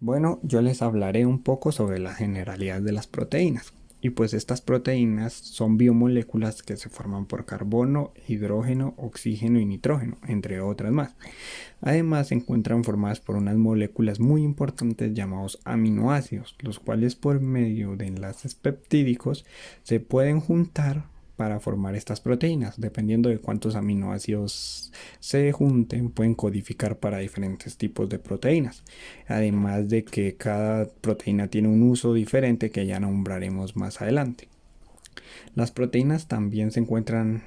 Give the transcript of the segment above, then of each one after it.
Bueno, yo les hablaré un poco sobre la generalidad de las proteínas. Y pues estas proteínas son biomoléculas que se forman por carbono, hidrógeno, oxígeno y nitrógeno, entre otras más. Además se encuentran formadas por unas moléculas muy importantes llamados aminoácidos, los cuales por medio de enlaces peptídicos se pueden juntar para formar estas proteínas. Dependiendo de cuántos aminoácidos se junten, pueden codificar para diferentes tipos de proteínas. Además de que cada proteína tiene un uso diferente que ya nombraremos más adelante. Las proteínas también se encuentran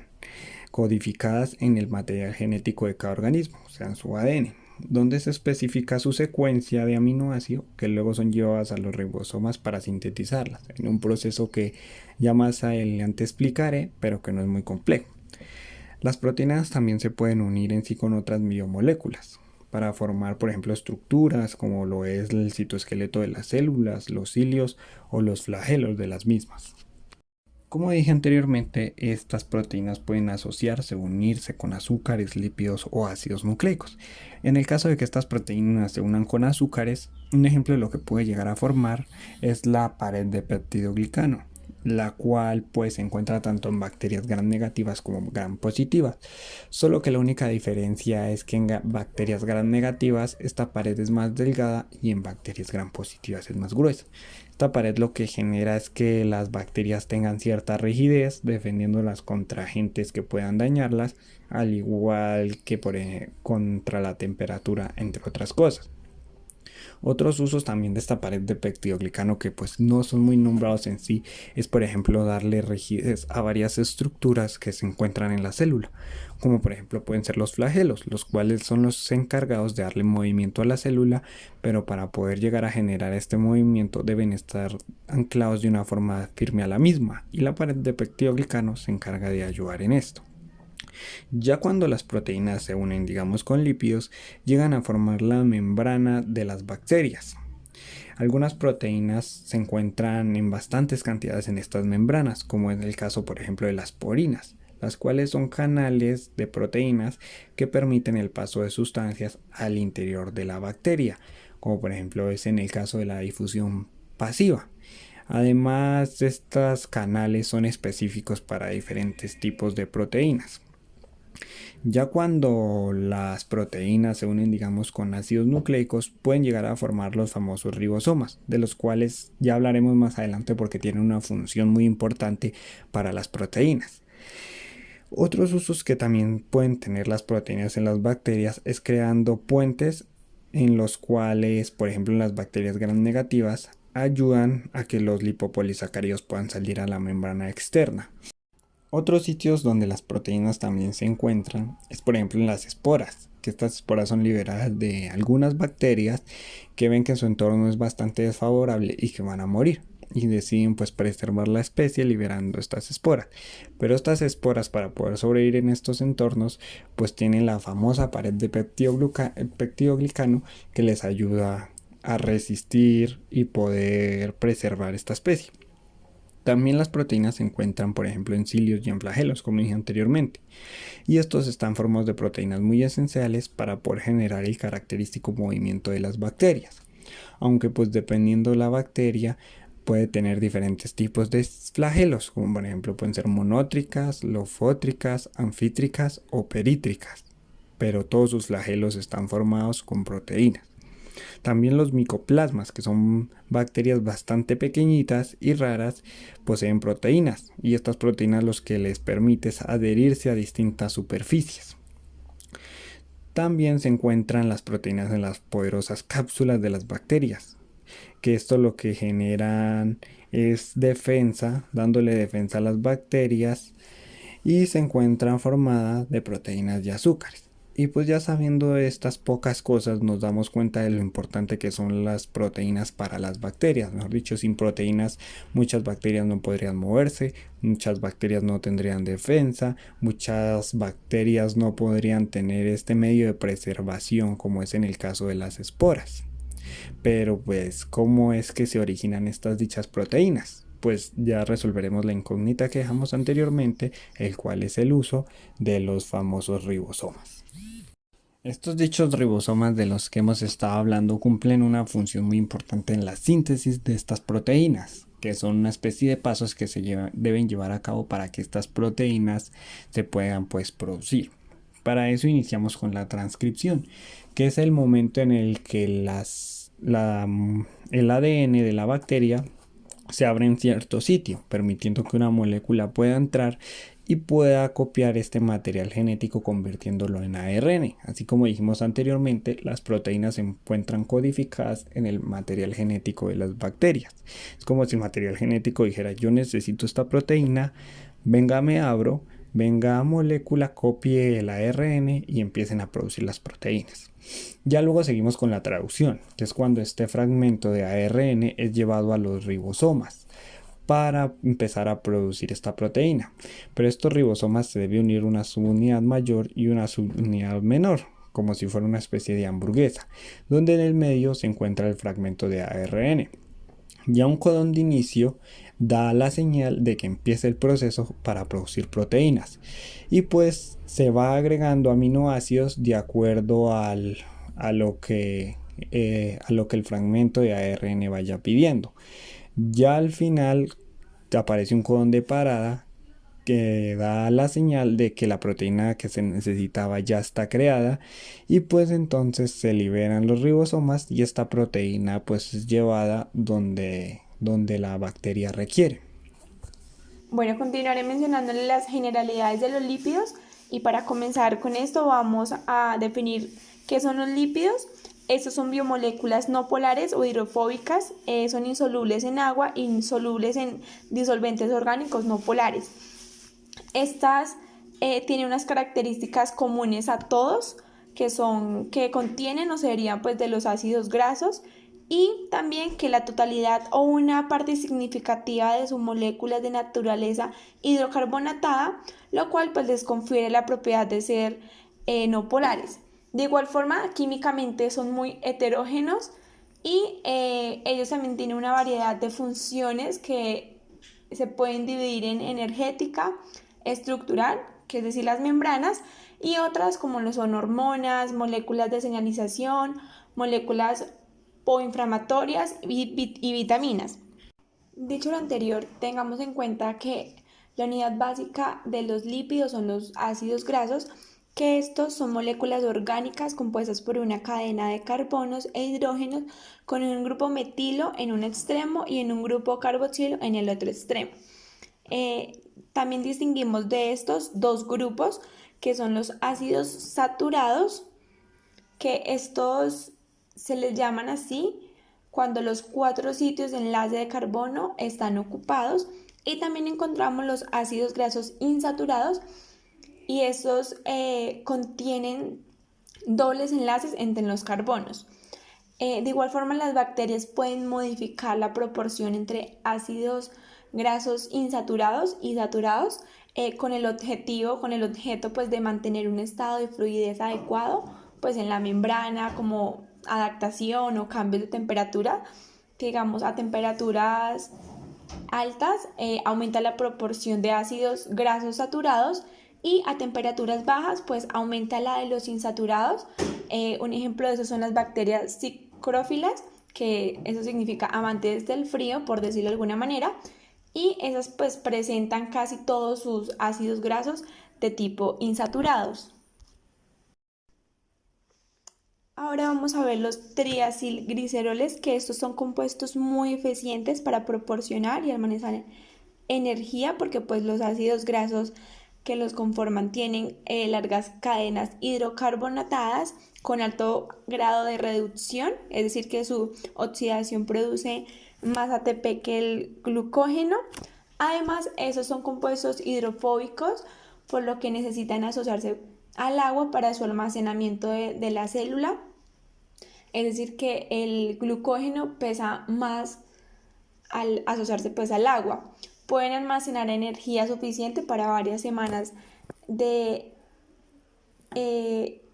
codificadas en el material genético de cada organismo, o sea, en su ADN, donde se especifica su secuencia de aminoácidos que luego son llevadas a los ribosomas para sintetizarlas, en un proceso que ya más adelante explicaré, pero que no es muy complejo. Las proteínas también se pueden unir en sí con otras biomoléculas para formar, por ejemplo, estructuras como lo es el citoesqueleto de las células, los cilios o los flagelos de las mismas. Como dije anteriormente, estas proteínas pueden asociarse o unirse con azúcares, lípidos o ácidos nucleicos. En el caso de que estas proteínas se unan con azúcares, un ejemplo de lo que puede llegar a formar es la pared de peptidoglicano, la cual pues se encuentra tanto en bacterias gram negativas como gram positivas. Solo que la única diferencia es que en bacterias gram negativas esta pared es más delgada y en bacterias gram positivas es más gruesa. Esta pared lo que genera es que las bacterias tengan cierta rigidez, defendiéndolas contra agentes que puedan dañarlas, al igual que contra la temperatura, entre otras cosas. Otros usos también de esta pared de peptidoglicano que pues no son muy nombrados en sí es por ejemplo darle rigidez a varias estructuras que se encuentran en la célula, como por ejemplo pueden ser los flagelos, los cuales son los encargados de darle movimiento a la célula, pero para poder llegar a generar este movimiento deben estar anclados de una forma firme a la misma, y la pared de peptidoglicano se encarga de ayudar en esto. Ya cuando las proteínas se unen, digamos, con lípidos, llegan a formar la membrana de las bacterias. Algunas proteínas se encuentran en bastantes cantidades en estas membranas, como en el caso, por ejemplo, de las porinas, las cuales son canales de proteínas que permiten el paso de sustancias al interior de la bacteria, como por ejemplo es en el caso de la difusión pasiva. Además, estos canales son específicos para diferentes tipos de proteínas. Ya cuando las proteínas se unen, digamos, con ácidos nucleicos, pueden llegar a formar los famosos ribosomas, de los cuales ya hablaremos más adelante porque tienen una función muy importante para las proteínas. Otros usos que también pueden tener las proteínas en las bacterias es creando puentes en los cuales, por ejemplo, en las bacterias gram negativas, ayudan a que los lipopolisacáridos puedan salir a la membrana externa. Otros sitios donde las proteínas también se encuentran es por ejemplo en las esporas, que estas esporas son liberadas de algunas bacterias que ven que su entorno es bastante desfavorable y que van a morir, y deciden pues preservar la especie liberando estas esporas. Pero estas esporas, para poder sobrevivir en estos entornos, pues tienen la famosa pared de peptidoglicano que les ayuda a resistir y poder preservar esta especie. También las proteínas se encuentran, por ejemplo, en cilios y en flagelos, como dije anteriormente, y estos están formados de proteínas muy esenciales para poder generar el característico movimiento de las bacterias. Aunque pues dependiendo de la bacteria puede tener diferentes tipos de flagelos, como por ejemplo pueden ser monótricas, lofótricas, anfítricas o perítricas, pero todos sus flagelos están formados con proteínas. También los micoplasmas, que son bacterias bastante pequeñitas y raras, poseen proteínas, y estas proteínas los que les permite es adherirse a distintas superficies. También se encuentran las proteínas en las poderosas cápsulas de las bacterias, que esto lo que generan es defensa, dándole defensa a las bacterias, y se encuentran formadas de proteínas y azúcares. Y pues ya sabiendo estas pocas cosas nos damos cuenta de lo importante que son las proteínas para las bacterias. Mejor dicho, sin proteínas muchas bacterias no podrían moverse, muchas bacterias no tendrían defensa, muchas bacterias no podrían tener este medio de preservación como es en el caso de las esporas. Pero pues, ¿cómo es que se originan estas dichas proteínas? Pues ya resolveremos la incógnita que dejamos anteriormente, el cual es el uso de los famosos ribosomas. Estos dichos ribosomas de los que hemos estado hablando cumplen una función muy importante en la síntesis de estas proteínas, que son una especie de pasos que deben llevar a cabo para que estas proteínas se puedan pues producir. Para eso iniciamos con la transcripción, que es el momento en el que el ADN de la bacteria se abre en cierto sitio, permitiendo que una molécula pueda entrar y pueda copiar este material genético convirtiéndolo en ARN. Así como dijimos anteriormente, las proteínas se encuentran codificadas en el material genético de las bacterias. Es como si el material genético dijera: yo necesito esta proteína, venga, me abro, venga molécula, copie el ARN y empiecen a producir las proteínas. Ya luego seguimos con la traducción, que es cuando este fragmento de ARN es llevado a los ribosomas para empezar a producir esta proteína. Pero estos ribosomas se debe unir una subunidad mayor y una subunidad menor, como si fuera una especie de hamburguesa, donde en el medio se encuentra el fragmento de ARN. Ya un codón de inicio da la señal de que empieza el proceso para producir proteínas, y pues se va agregando aminoácidos de acuerdo a lo que el fragmento de ARN vaya pidiendo. Ya al final aparece un codón de parada que da la señal de que la proteína que se necesitaba ya está creada, y pues entonces se liberan los ribosomas y esta proteína pues es llevada donde la bacteria requiere. Bueno, continuaré mencionándole las generalidades de los lípidos y para comenzar con esto vamos a definir qué son los lípidos. Estos son biomoléculas no polares o hidrofóbicas, son insolubles en agua, insolubles en disolventes orgánicos no polares. Estas tienen unas características comunes a todos, que contienen o serían pues de los ácidos grasos, y también que la totalidad o una parte significativa de su molécula es de naturaleza hidrocarbonatada, lo cual pues les confiere la propiedad de ser no polares. De igual forma, químicamente son muy heterógenos y ellos también tienen una variedad de funciones que se pueden dividir en energética, estructural, que es decir, las membranas, y otras como lo son hormonas, moléculas de señalización, moléculas proinflamatorias y vitaminas. Dicho lo anterior, tengamos en cuenta que la unidad básica de los lípidos son los ácidos grasos, que estos son moléculas orgánicas compuestas por una cadena de carbonos e hidrógenos con un grupo metilo en un extremo y en un grupo carboxilo en el otro extremo. También distinguimos de estos dos grupos, que son los ácidos saturados, que estos se les llaman así cuando los 4 sitios de enlace de carbono están ocupados, y también encontramos los ácidos grasos insaturados, y estos contienen dobles enlaces entre los carbonos. De igual forma, las bacterias pueden modificar la proporción entre ácidos grasos insaturados y saturados con el objeto pues de mantener un estado de fluidez adecuado pues en la membrana, como adaptación o cambios de temperatura, que digamos a temperaturas altas aumenta la proporción de ácidos grasos saturados, y a temperaturas bajas pues aumenta la de los insaturados. Un ejemplo de eso son las bacterias psicrófilas, que eso significa amantes del frío, por decirlo de alguna manera, y esas pues presentan casi todos sus ácidos grasos de tipo insaturados. Ahora vamos a ver los triacilgliceroles, que estos son compuestos muy eficientes para proporcionar y almacenar energía, porque pues los ácidos grasos que los conforman tienen largas cadenas hidrocarbonatadas con alto grado de reducción, es decir, que su oxidación produce más ATP que el glucógeno. Además, esos son compuestos hidrofóbicos, por lo que necesitan asociarse al agua para su almacenamiento de la célula. Es decir, que el glucógeno pesa más al asociarse pues al agua. Pueden almacenar energía suficiente para varias semanas de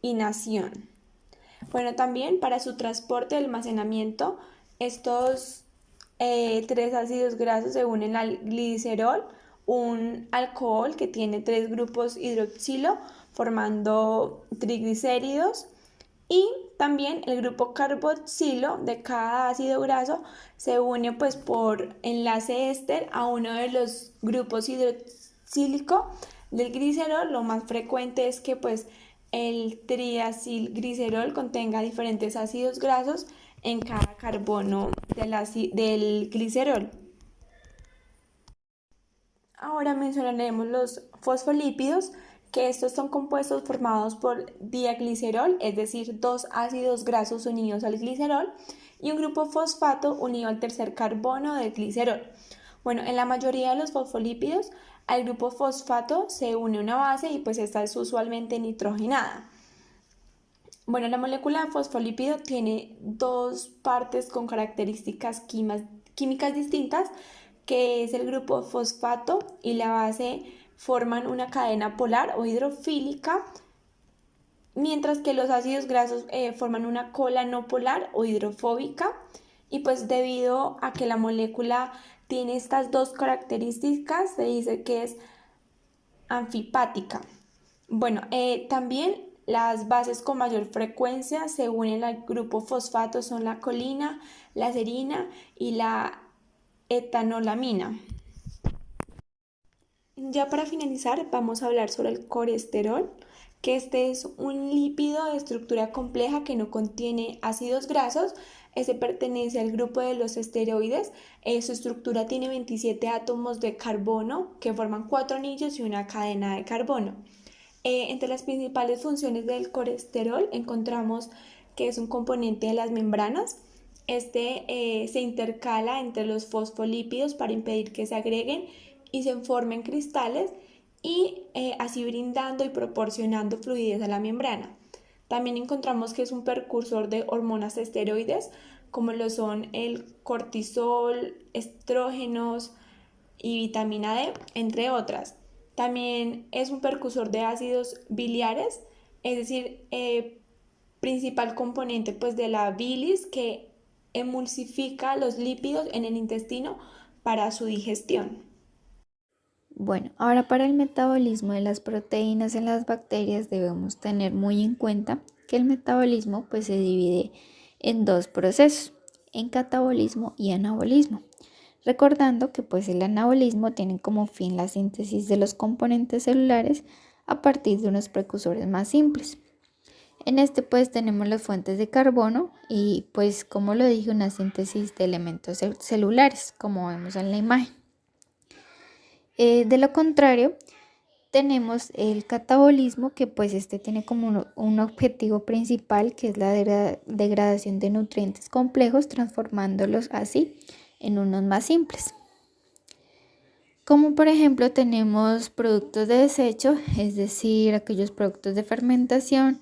inacción. Bueno, también para su transporte y almacenamiento, estos tres ácidos grasos se unen al glicerol, un alcohol que tiene tres grupos hidroxilo formando triglicéridos, Y también el grupo carboxilo de cada ácido graso se une pues por enlace éster a uno de los grupos hidroxílico del glicerol. Lo más frecuente es que pues el triacilglicerol contenga diferentes ácidos grasos en cada carbono del glicerol. Ahora mencionaremos los fosfolípidos, que estos son compuestos formados por diaglicerol, es decir, dos ácidos grasos unidos al glicerol, y un grupo fosfato unido al tercer carbono del glicerol. Bueno, en la mayoría de los fosfolípidos al grupo fosfato se une una base y pues esta es usualmente nitrogenada. Bueno, la molécula de fosfolípido tiene dos partes con características químicas distintas, que es el grupo fosfato y la base forman una cadena polar o hidrofílica, mientras que los ácidos grasos forman una cola no polar o hidrofóbica. Y pues debido a que la molécula tiene estas dos características, se dice que es anfipática. Bueno, también las bases con mayor frecuencia se unen al grupo fosfato son la colina, la serina y la etanolamina. Ya para finalizar, vamos a hablar sobre el colesterol, que este es un lípido de estructura compleja que no contiene ácidos grasos. Este pertenece al grupo de los esteroides. Su estructura tiene 27 átomos de carbono que forman 4 anillos y una cadena de carbono. Entre las principales funciones del colesterol encontramos que es un componente de las membranas. Se intercala entre los fosfolípidos para impedir que se agreguen y se formen cristales y así brindando y proporcionando fluidez a la membrana. También encontramos que es un precursor de hormonas esteroides como lo son el cortisol, estrógenos y vitamina D, entre otras. También es un precursor de ácidos biliares, es decir, principal componente pues, de la bilis que emulsifica los lípidos en el intestino para su digestión. Bueno, ahora para el metabolismo de las proteínas en las bacterias debemos tener muy en cuenta que el metabolismo pues se divide en dos procesos, en catabolismo y anabolismo. Recordando que pues el anabolismo tiene como fin la síntesis de los componentes celulares a partir de unos precursores más simples. En este pues tenemos las fuentes de carbono y pues como lo dije una síntesis de elementos celulares como vemos en la imagen. De lo contrario, tenemos el catabolismo que pues este tiene como un objetivo principal que es la degradación de nutrientes complejos transformándolos así en unos más simples. Como por ejemplo tenemos productos de desecho, es decir, aquellos productos de fermentación,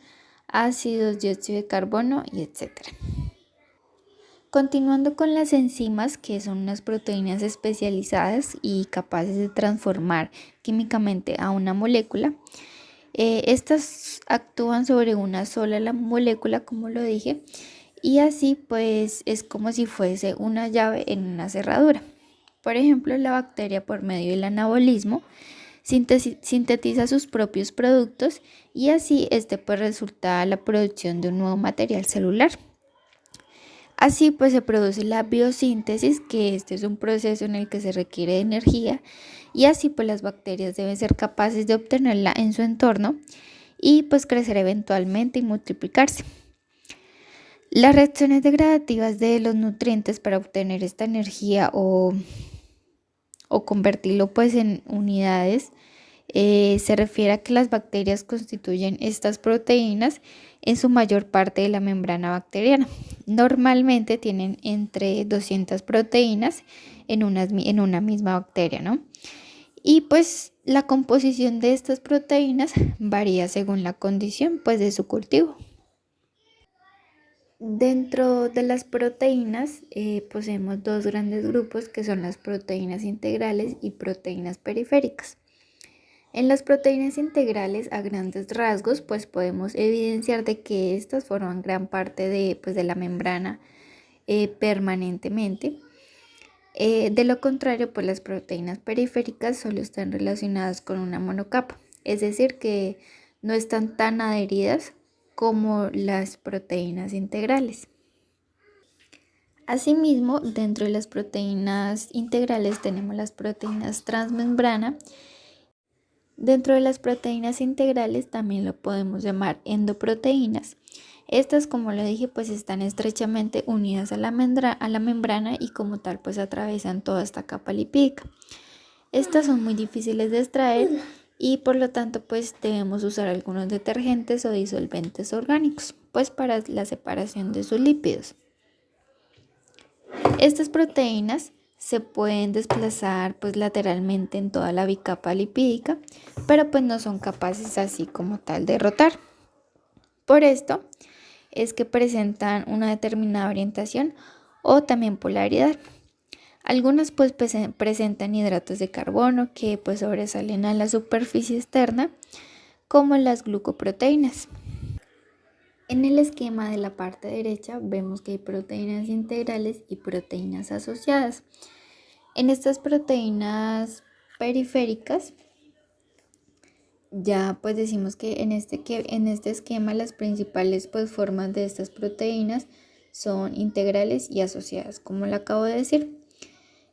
ácidos, dióxido de carbono y etcétera. Continuando con las enzimas, que son unas proteínas especializadas y capaces de transformar químicamente a una molécula, estas actúan sobre una sola molécula, como lo dije, y así pues es como si fuese una llave en una cerradura. Por ejemplo, la bacteria por medio del anabolismo sintetiza sus propios productos y así pues resulta la producción de un nuevo material celular. Así pues se produce la biosíntesis, que este es un proceso en el que se requiere de energía y así pues las bacterias deben ser capaces de obtenerla en su entorno y pues crecer eventualmente y multiplicarse. Las reacciones degradativas de los nutrientes para obtener esta energía o convertirlo pues en unidades se refiere a que las bacterias constituyen estas proteínas en su mayor parte de la membrana bacteriana. Normalmente tienen entre 200 proteínas en una misma bacteria, ¿no? Y pues la composición de estas proteínas varía según la condición pues de su cultivo. Dentro de las proteínas poseemos dos grandes grupos que son las proteínas integrales y proteínas periféricas. En las proteínas integrales a grandes rasgos pues podemos evidenciar de que estas forman gran parte de la membrana permanentemente. De lo contrario pues las proteínas periféricas solo están relacionadas con una monocapa, es decir que no están tan adheridas como las proteínas integrales. Asimismo, dentro de las proteínas integrales tenemos las proteínas transmembrana. Dentro de las proteínas integrales también lo podemos llamar endoproteínas. Estas, como lo dije, pues están estrechamente unidas a la membrana y como tal pues atraviesan toda esta capa lipídica. Estas son muy difíciles de extraer y por lo tanto pues debemos usar algunos detergentes o disolventes orgánicos pues para la separación de sus lípidos. Estas proteínas se pueden desplazar pues lateralmente en toda la bicapa lipídica, pero pues no son capaces así como tal de rotar. Por esto es que presentan una determinada orientación o también polaridad. Algunas pues presentan hidratos de carbono que pues sobresalen a la superficie externa, como las glucoproteínas. En el esquema de la parte derecha vemos que hay proteínas integrales y proteínas asociadas. En estas proteínas periféricas ya pues decimos que en este esquema las principales pues formas de estas proteínas son integrales y asociadas, como lo acabo de decir.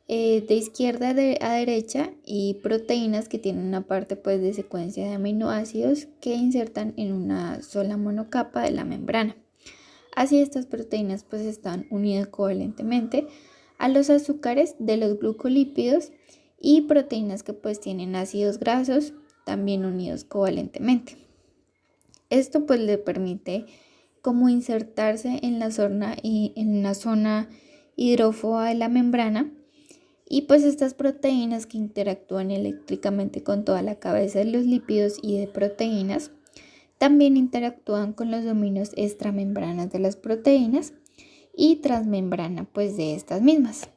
De izquierda a derecha y proteínas que tienen una parte pues de secuencia de aminoácidos que insertan en una sola monocapa de la membrana. Así estas proteínas pues están unidas covalentemente a los azúcares de los glucolípidos y proteínas que pues tienen ácidos grasos también unidos covalentemente. Esto pues le permite como insertarse en la zona hidrófoba de la membrana. Y pues estas proteínas que interactúan eléctricamente con toda la cabeza de los lípidos y de proteínas, también interactúan con los dominios extramembranas de las proteínas y transmembrana pues de estas mismas.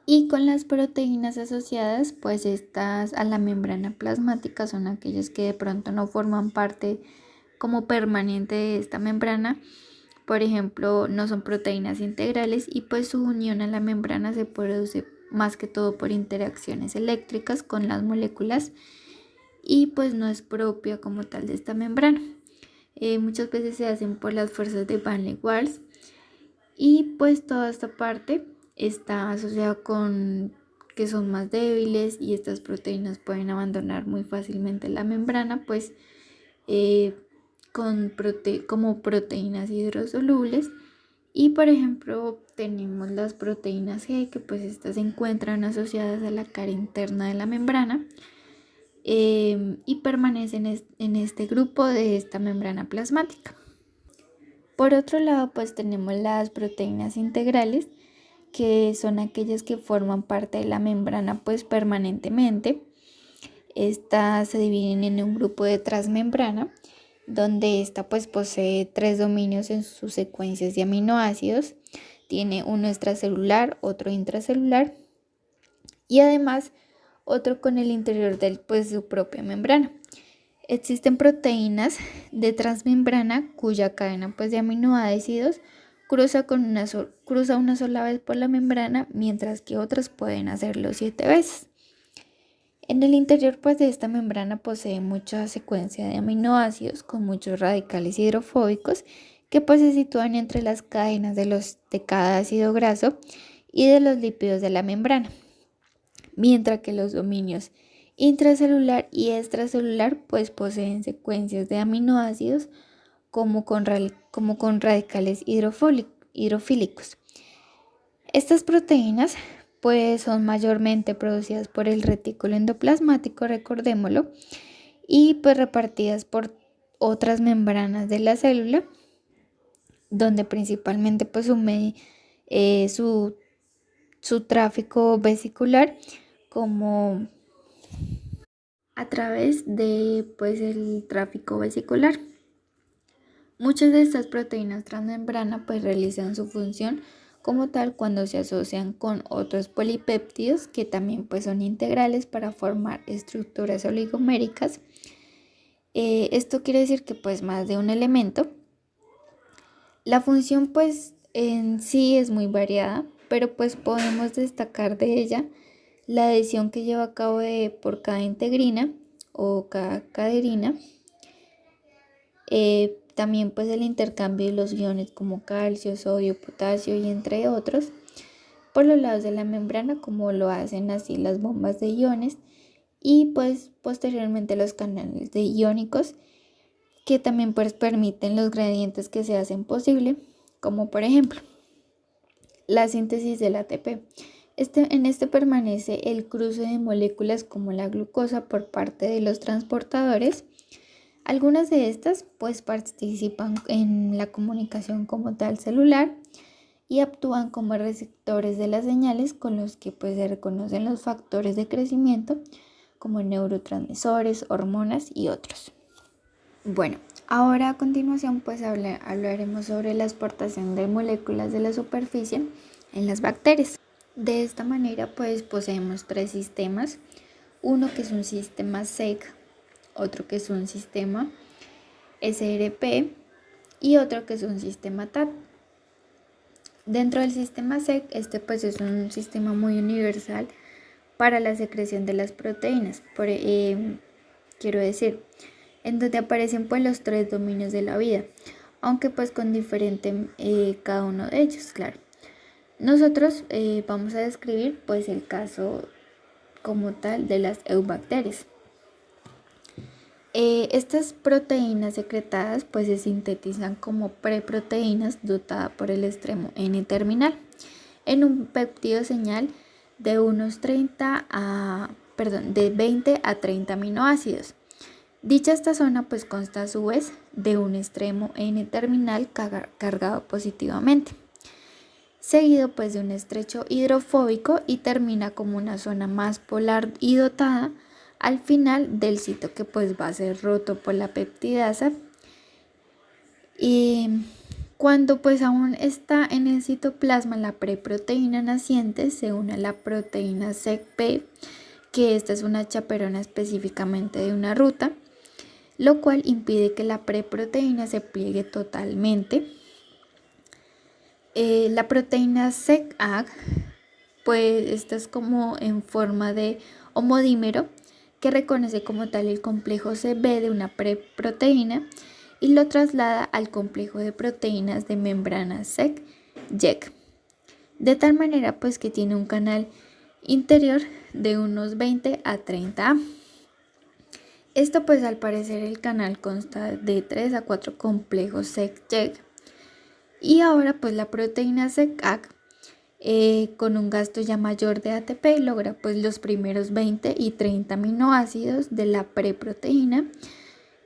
Y con las proteínas asociadas, pues estas a la membrana plasmática son aquellas que de pronto no forman parte como permanente de esta membrana. Por ejemplo, no son proteínas integrales y pues su unión a la membrana se produce más que todo por interacciones eléctricas con las moléculas y pues no es propia como tal de esta membrana. Muchas veces se hacen por las fuerzas de Van der Waals y pues toda esta parte está asociada con que son más débiles y estas proteínas pueden abandonar muy fácilmente la membrana pues como proteínas hidrosolubles. Y por ejemplo tenemos las proteínas G que pues estas se encuentran asociadas a la cara interna de la membrana y permanecen en este grupo de esta membrana plasmática. Por otro lado pues tenemos las proteínas integrales que son aquellas que forman parte de la membrana pues permanentemente. Estas se dividen en un grupo de transmembrana donde esta pues posee 3 dominios en sus secuencias de aminoácidos, tiene uno extracelular, otro intracelular y además otro con el interior de su propia membrana. Existen proteínas de transmembrana cuya cadena pues de aminoácidos cruza una sola vez por la membrana, mientras que otras pueden hacerlo 7 veces. En el interior pues de esta membrana posee mucha secuencia de aminoácidos con muchos radicales hidrofóbicos que pues se sitúan entre las cadenas de cada ácido graso y de los lípidos de la membrana, mientras que los dominios intracelular y extracelular pues poseen secuencias de aminoácidos como con radicales hidrofílicos. Estas proteínas pues son mayormente producidas por el retículo endoplasmático, recordémoslo, y pues repartidas por otras membranas de la célula, donde principalmente pues su tráfico vesicular como a través de pues el tráfico vesicular. Muchas de estas proteínas transmembrana pues realizan su función como tal cuando se asocian con otros polipéptidos que también pues son integrales para formar estructuras oligoméricas. Esto quiere decir que pues más de un elemento. La función pues en sí es muy variada, pero pues podemos destacar de ella la adhesión que lleva a cabo por cada integrina o cada caderina, también pues el intercambio de los iones como calcio, sodio, potasio y entre otros por los lados de la membrana, como lo hacen así las bombas de iones, y pues posteriormente los canales de iónicos, que también pues permiten los gradientes que se hacen posible, como por ejemplo la síntesis del ATP. En este permanece el cruce de moléculas como la glucosa por parte de los transportadores. Algunas de estas pues participan en la comunicación como tal celular y actúan como receptores de las señales, con los que pues se reconocen los factores de crecimiento como neurotransmisores, hormonas y otros. Bueno, ahora a continuación pues hablaremos sobre la exportación de moléculas de la superficie en las bacterias. De esta manera pues poseemos tres sistemas, uno que es un sistema SEC, otro que es un sistema SRP y otro que es un sistema TAT. Dentro del sistema SEC, este pues es un sistema muy universal para la secreción de las proteínas, quiero decir, en donde aparecen pues los tres dominios de la vida, aunque pues con diferente cada uno de ellos, claro. Nosotros vamos a describir pues el caso como tal de las eubacterias. Estas proteínas secretadas pues se sintetizan como preproteínas dotadas por el extremo N-terminal en un péptido señal de de 20 a 30 aminoácidos. Dicha esta zona pues consta a su vez de un extremo N-terminal cargado positivamente, seguido pues de un estrecho hidrofóbico, y termina como una zona más polar y dotada al final del sitio que pues va a ser roto por la peptidasa. Y cuando pues aún está en el citoplasma la preproteína naciente se une a la proteína SECP, que esta es una chaperona específicamente de una ruta, lo cual impide que la preproteína se pliegue totalmente. La proteína SECAG, pues esta es como en forma de homodímero que reconoce como tal el complejo CB de una preproteína y lo traslada al complejo de proteínas de membrana SEC-YEC, de tal manera pues que tiene un canal interior de unos 20 a 30 A. Esto pues al parecer el canal consta de 3 a 4 complejos SEC-YEC, y ahora pues la proteína SEC-AG con un gasto ya mayor de ATP logra pues los primeros 20 y 30 aminoácidos de la preproteína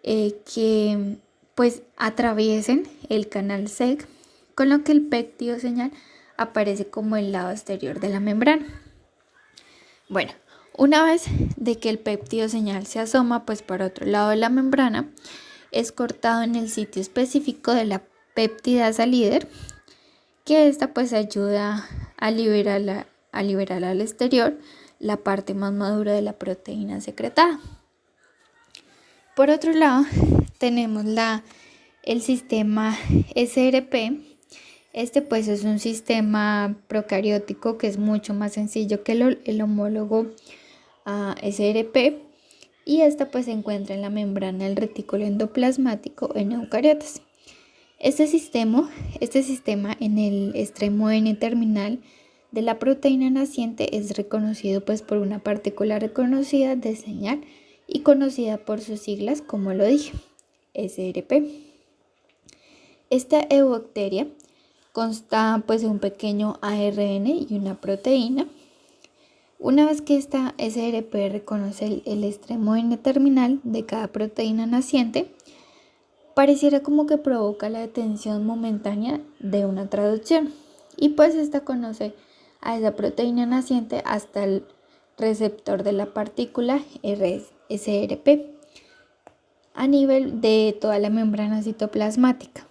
que pues atraviesen el canal SEC, con lo que el péptido señal aparece como el lado exterior de la membrana. Bueno, una vez de que el péptido señal se asoma pues para otro lado de la membrana, es cortado en el sitio específico de la peptidasa líder, que esta pues ayuda a liberar al exterior la parte más madura de la proteína secretada. Por otro lado, tenemos el sistema SRP. Este pues es un sistema procariótico que es mucho más sencillo que el homólogo SRP, y esta pues se encuentra en la membrana del retículo endoplasmático en eucariotas. Este sistema en el extremo N-terminal de la proteína naciente es reconocido pues por una partícula reconocida de señal y conocida por sus siglas, como lo dije, SRP. Esta eubacteria consta pues de un pequeño ARN y una proteína. Una vez que esta SRP reconoce el extremo N-terminal de cada proteína naciente, pareciera como que provoca la detención momentánea de una traducción, y pues esta conoce a esa proteína naciente hasta el receptor de la partícula SRP a nivel de toda la membrana citoplasmática.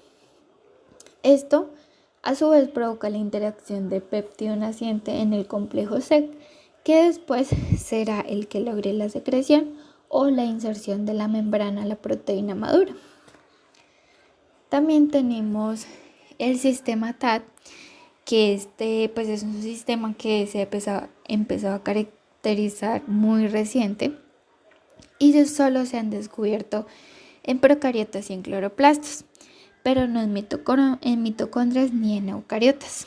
Esto a su vez provoca la interacción de péptido naciente en el complejo SEC, que después será el que logre la secreción o la inserción de la membrana a la proteína madura. También tenemos el sistema TAT, que pues es un sistema que se empezó a caracterizar muy reciente, y solo se han descubierto en procariotas y en cloroplastos. pero no en mitocondrias ni en eucariotas.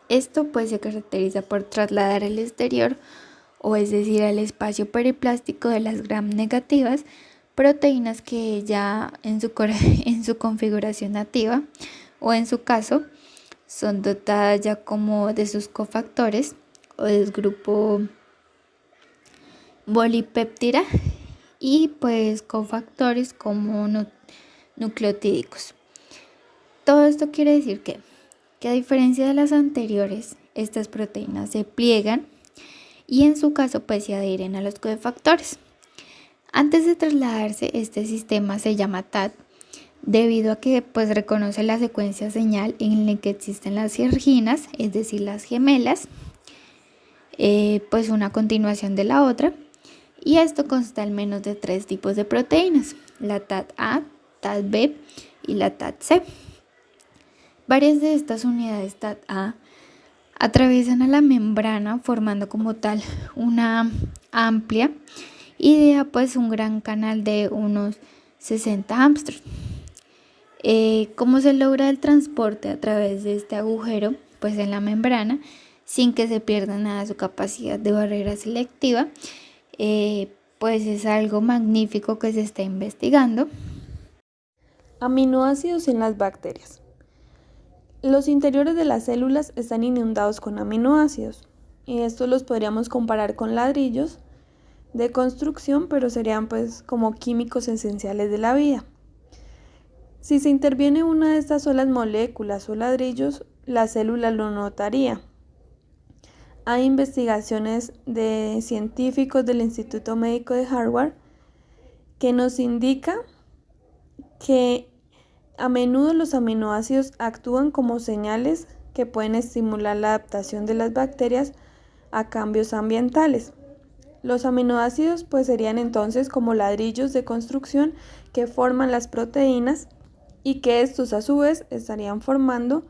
Esto pues se caracteriza por trasladar al exterior, o es decir, al espacio periplástico de las gram negativas, proteínas que ya en su configuración nativa, o en su caso, son dotadas ya como de sus cofactores o del grupo bolipéptida y pues cofactores como nucleotídicos. Todo esto quiere decir que a diferencia de las anteriores, estas proteínas se pliegan y en su caso pues se adhieren a los cofactores. Antes de trasladarse, este sistema se llama TAT debido a que pues reconoce la secuencia señal en la que existen las arginas, es decir, las gemelas, pues una continuación de la otra, y esto consta al menos de 3 tipos de proteínas: la TAT-A, TAT-B y la TAT-C. Varias de estas unidades TAT-A atraviesan a la membrana formando como tal una amplia y deja pues un gran canal de unos 60 Armstrong. ¿Cómo se logra el transporte a través de este agujero? Pues en la membrana, sin que se pierda nada su capacidad de barrera selectiva, pues es algo magnífico que se está investigando. Aminoácidos en las bacterias. Los interiores de las células están inundados con aminoácidos, y estos los podríamos comparar con ladrillos de construcción, pero serían pues como químicos esenciales de la vida. Si se interviene una de estas solas moléculas o ladrillos, la célula lo notaría. Hay investigaciones de científicos del Instituto Médico de Harvard que nos indica que a menudo los aminoácidos actúan como señales que pueden estimular la adaptación de las bacterias a cambios ambientales. Los aminoácidos pues serían entonces como ladrillos de construcción que forman las proteínas y que estos a su vez estarían formando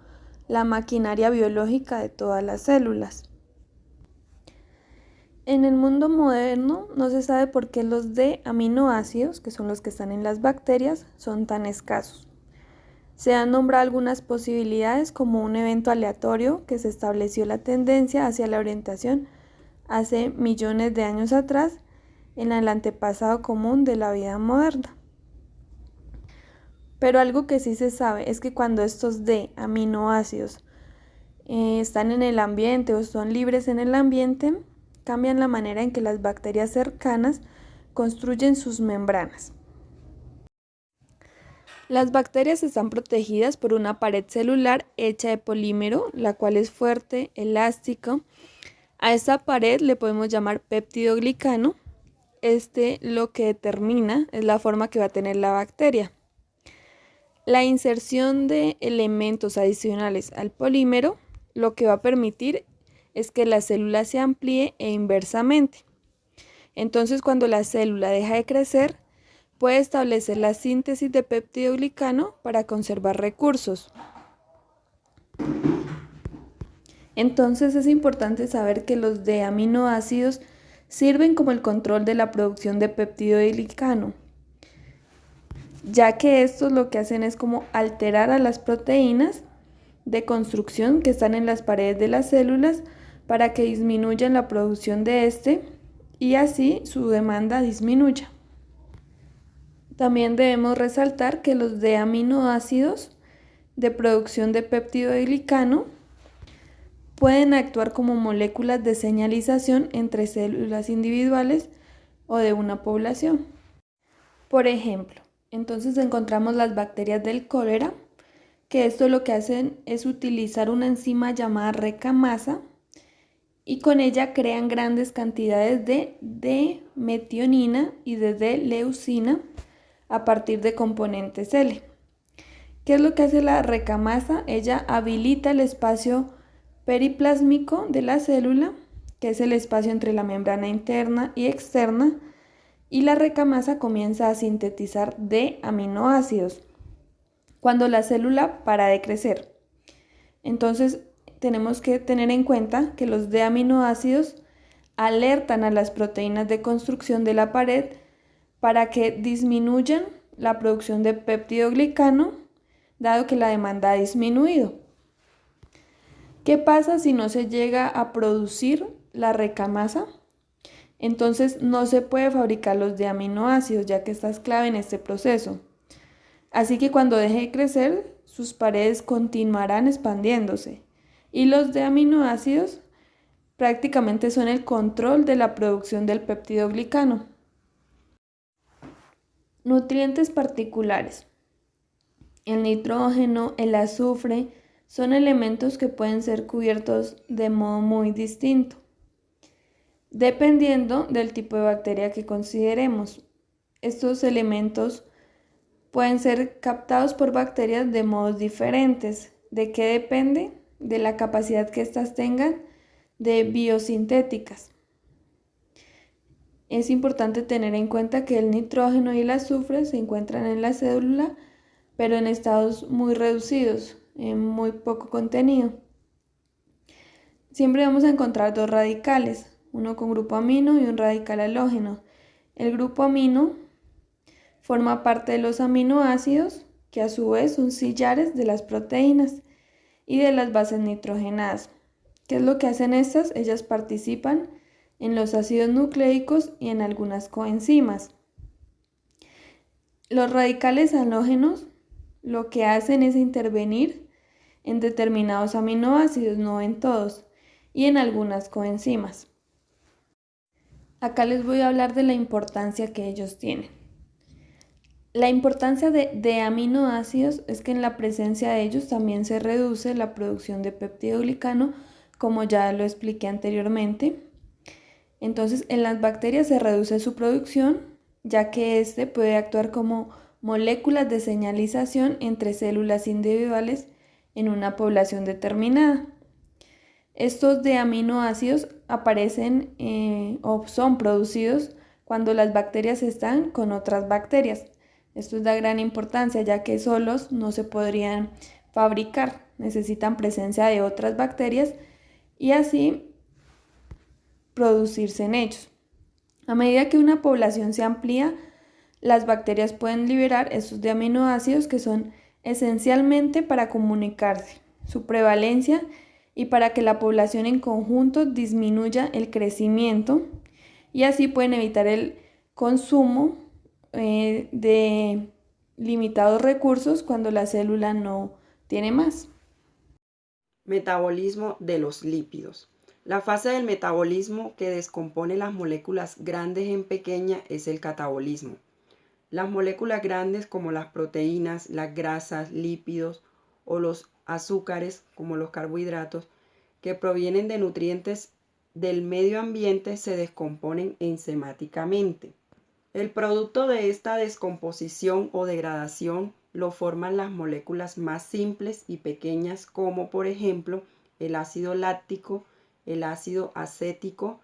la maquinaria biológica de todas las células. En el mundo moderno no se sabe por qué los D aminoácidos, que son los que están en las bacterias, son tan escasos. Se han nombrado algunas posibilidades como un evento aleatorio que se estableció la tendencia hacia la orientación hace millones de años atrás en el antepasado común de la vida moderna. Pero algo que sí se sabe es que cuando estos D aminoácidos están en el ambiente o son libres en el ambiente, cambian la manera en que las bacterias cercanas construyen sus membranas. Las bacterias están protegidas por una pared celular hecha de polímero, la cual es fuerte, elástica. A esta pared le podemos llamar peptidoglicano. Lo que determina es la forma que va a tener la bacteria. La inserción de elementos adicionales al polímero lo que va a permitir es que la célula se amplíe e inversamente. Entonces, cuando la célula deja de crecer, puede establecer la síntesis de peptidoglicano para conservar recursos. Entonces, es importante saber que los D aminoácidos sirven como el control de la producción de peptidoglicano, ya que estos lo que hacen es como alterar a las proteínas de construcción que están en las paredes de las células para que disminuyan la producción de y así su demanda disminuya. También debemos resaltar que los D aminoácidos de producción de peptidoglicano pueden actuar como moléculas de señalización entre células individuales o de una población. Por ejemplo, entonces encontramos las bacterias del cólera, que esto lo que hacen es utilizar una enzima llamada recamasa y con ella crean grandes cantidades de D-metionina y de D-leucina a partir de componentes L. ¿Qué es lo que hace la recamasa? Ella habilita el espacio periplásmico de la célula, que es el espacio entre la membrana interna y externa, y la recamasa comienza a sintetizar D aminoácidos cuando la célula para de crecer. Entonces tenemos que tener en cuenta que los D aminoácidos alertan a las proteínas de construcción de la pared para que disminuyan la producción de peptidoglicano dado que la demanda ha disminuido. ¿Qué pasa si no se llega a producir la recamasa? Entonces no se puede fabricar los de aminoácidos, ya que esta es clave en este proceso. Así que cuando deje de crecer, sus paredes continuarán expandiéndose y los de aminoácidos prácticamente son el control de la producción del peptidoglicano. Nutrientes particulares. El nitrógeno, el azufre, son elementos que pueden ser cubiertos de modo muy distinto, dependiendo del tipo de bacteria que consideremos. Estos elementos pueden ser captados por bacterias de modos diferentes. ¿De qué depende? De la capacidad que éstas tengan de biosintéticas. Es importante tener en cuenta que el nitrógeno y el azufre se encuentran en la célula, pero en estados muy reducidos, en muy poco contenido. Siempre vamos a encontrar dos radicales, uno con grupo amino y un radical halógeno. El grupo amino forma parte de los aminoácidos, que a su vez son sillares de las proteínas y de las bases nitrogenadas. ¿Qué es lo que hacen estas? Ellas participan en los ácidos nucleicos y en algunas coenzimas. Los radicales halógenos lo que hacen es intervenir en determinados aminoácidos, no en todos, y en algunas coenzimas. Acá les voy a hablar de la importancia que ellos tienen. La importancia de aminoácidos es que en la presencia de ellos también se reduce la producción de peptidoglicano, como ya lo expliqué anteriormente. Entonces, en las bacterias se reduce su producción, ya que este puede actuar como moléculas de señalización entre células individuales en una población determinada. Estos de aminoácidos aparecen o son producidos cuando las bacterias están con otras bacterias. Esto es de gran importancia, ya que solos no se podrían fabricar, necesitan presencia de otras bacterias y así producirse en ellos. A medida que una población se amplía, las bacterias pueden liberar estos de aminoácidos que son esencialmente para comunicarse, su prevalencia y para que la población en conjunto disminuya el crecimiento y así pueden evitar el consumo de limitados recursos cuando la célula no tiene más. Metabolismo de los lípidos. La fase del metabolismo que descompone las moléculas grandes en pequeñas es el catabolismo. Las moléculas grandes como las proteínas, las grasas, lípidos o los azúcares como los carbohidratos que provienen de nutrientes del medio ambiente se descomponen enzimáticamente. El producto de esta descomposición o degradación lo forman las moléculas más simples y pequeñas como por ejemplo el ácido láctico, el ácido acético,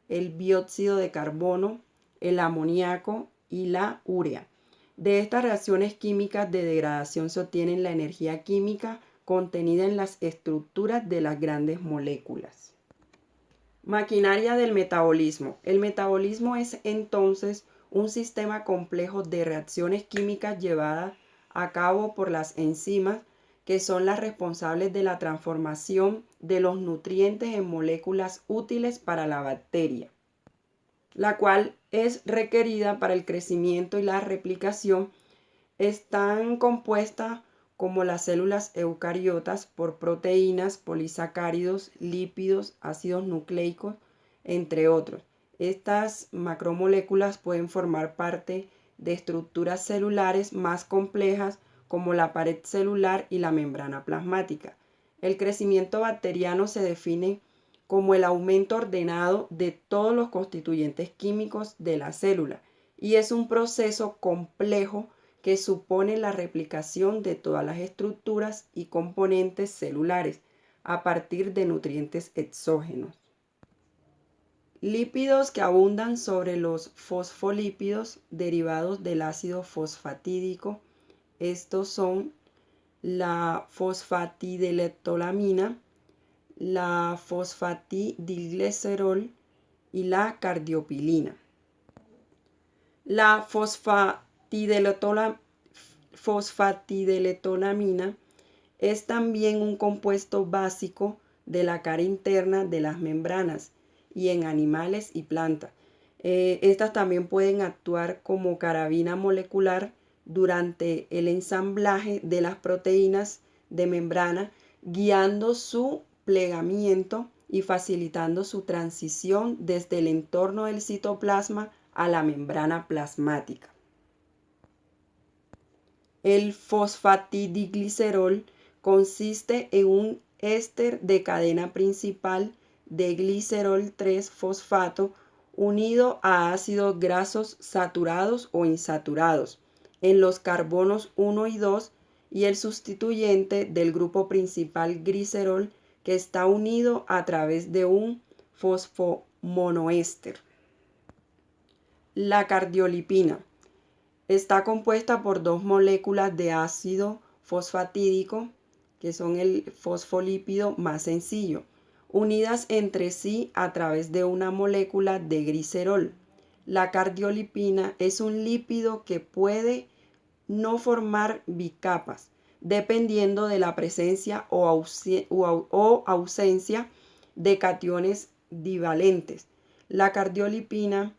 el dióxido de carbono, el amoníaco y la urea. De estas reacciones químicas de degradación se obtiene la energía química contenida en las estructuras de las grandes moléculas. Maquinaria del metabolismo. El metabolismo es entonces un sistema complejo de reacciones químicas llevadas a cabo por las enzimas, que son las responsables de la transformación de los nutrientes en moléculas útiles para la bacteria, la cual es requerida para el crecimiento y la replicación. Están compuestas como las células eucariotas por proteínas, polisacáridos, lípidos, ácidos nucleicos, entre otros. Estas macromoléculas pueden formar parte de estructuras celulares más complejas como la pared celular y la membrana plasmática. El crecimiento bacteriano se define como el aumento ordenado de todos los constituyentes químicos de la célula y es un proceso complejo que supone la replicación de todas las estructuras y componentes celulares a partir de nutrientes exógenos. Lípidos que abundan sobre los fosfolípidos derivados del ácido fosfatídico. Estos son la fosfatidiletolamina, la fosfatidilglicerol y la cardiopilina. La fosfatidiletolamina fosfatidiletolamina es también un compuesto básico de la cara interna de las membranas y en animales y plantas. Estas también pueden actuar como carabina molecular durante el ensamblaje de las proteínas de membrana, guiando su plegamiento y facilitando su transición desde el entorno del citoplasma a la membrana plasmática. El fosfatidiglicerol consiste en un éster de cadena principal de glicerol 3-fosfato unido a ácidos grasos saturados o insaturados en los carbonos 1 y 2 y el sustituyente del grupo principal glicerol que está unido a través de un fosfomonoéster. La cardiolipina está compuesta por dos moléculas de ácido fosfatídico, que son el fosfolípido más sencillo, unidas entre sí a través de una molécula de glicerol. La cardiolipina es un lípido que puede no formar bicapas, dependiendo de la presencia o ausencia de cationes divalentes. La cardiolipina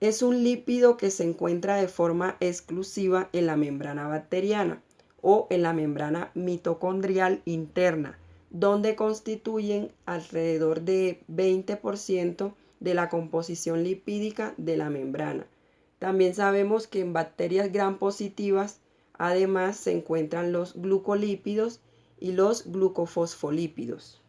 es un lípido que se encuentra de forma exclusiva en la membrana bacteriana o en la membrana mitocondrial interna, donde constituyen alrededor de 20% de la composición lipídica de la membrana. También sabemos que en bacterias gram positivas, además, se encuentran los glucolípidos y los glucofosfolípidos.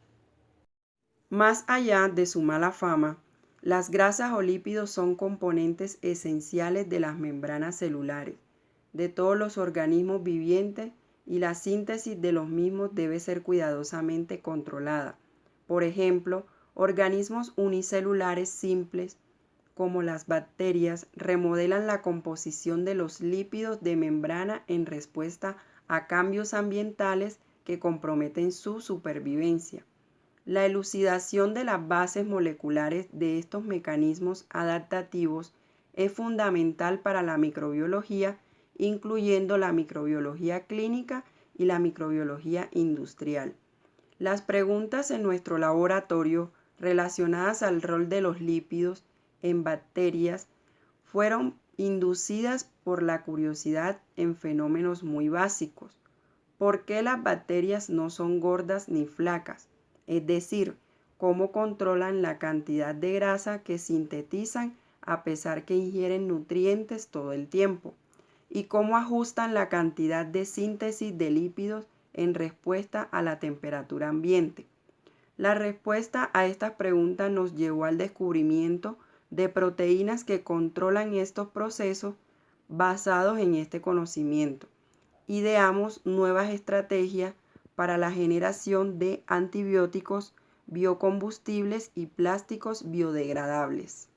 Más allá de su mala fama, las grasas o lípidos son componentes esenciales de las membranas celulares, de todos los organismos vivientes, y la síntesis de los mismos debe ser cuidadosamente controlada. Por ejemplo, organismos unicelulares simples, como las bacterias, remodelan la composición de los lípidos de membrana en respuesta a cambios ambientales que comprometen su supervivencia. La elucidación de las bases moleculares de estos mecanismos adaptativos es fundamental para la microbiología, incluyendo la microbiología clínica y la microbiología industrial. Las preguntas en nuestro laboratorio relacionadas al rol de los lípidos en bacterias fueron inducidas por la curiosidad en fenómenos muy básicos. ¿Por qué las bacterias no son gordas ni flacas? Es decir, cómo controlan la cantidad de grasa que sintetizan a pesar que ingieren nutrientes todo el tiempo, y cómo ajustan la cantidad de síntesis de lípidos en respuesta a la temperatura ambiente. La respuesta a estas preguntas nos llevó al descubrimiento de proteínas que controlan estos procesos. Basados en este conocimiento, ideamos nuevas estrategias para la generación de antibióticos, biocombustibles y plásticos biodegradables.